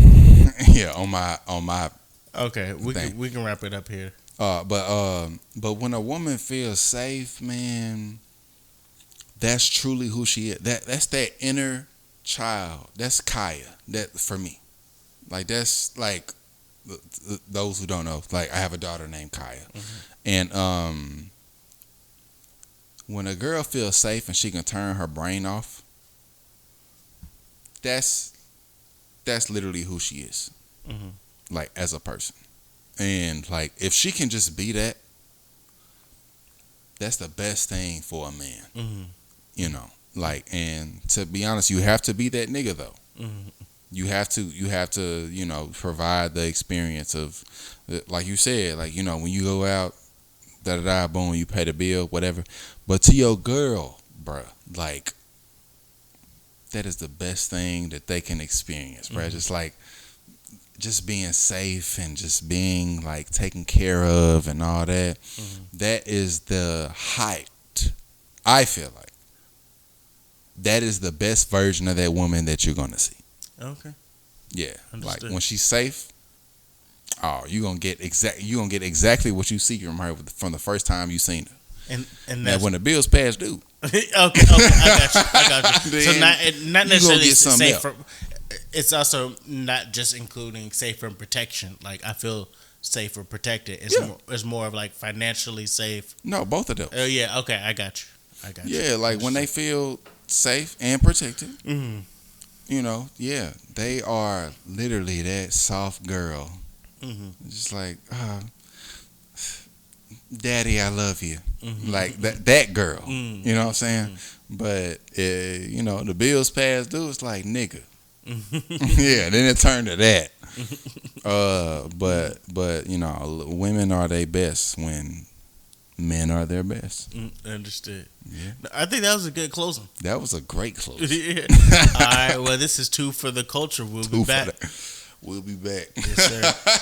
Yeah, on my. Okay, we can wrap it up here. But when a woman feels safe, man, that's truly who she is. That's that inner child. That's Kaya. That for me, like that's like those who don't know. Like I have a daughter named Kaya, and when a girl feels safe and she can turn her brain off, that's literally who she is. Mm-hmm. Like as a person, and like if she can just be that, that's the best thing for a man. Mm-hmm. You know, like, and to be honest, you have to be that nigga though. Mm-hmm. You have to you know, provide the experience of, like you said, like, you know, when you go out, boom, you pay the bill, whatever. But to your girl, bruh, like that is the best thing that they can experience, bruh. Mm-hmm. Just like. Just being safe and just being like taken care of and all that. Mm-hmm. That is the height. I feel like that is the best version of that woman that you're gonna see. Okay. Yeah. Understood. Like when she's safe, oh, you're gonna get exactly what you see from her from the first time you seen her. And that's when the bills past due. Okay, I got you. So not necessarily safe from. It's also not just including safe from protection. Like I feel safe or protected. It's more of like financially safe. No, both of them. Oh yeah, okay, I got you. Yeah, like when they feel safe and protected. Mm-hmm. You know, yeah, they are literally that soft girl. Mm-hmm. Just like, Daddy, I love you. Mm-hmm. Like that girl. Mm-hmm. You know what I'm saying? Mm-hmm. But you know, the bills past due. It's like nigga. Yeah, then it turned to that. But you know, women are their best when men are their best. Understood. Yeah, I think that was a good closing. That was a great closing. Yeah. All right. Well, this is Two for the Culture. We'll be back. We'll be back. Yes, sir.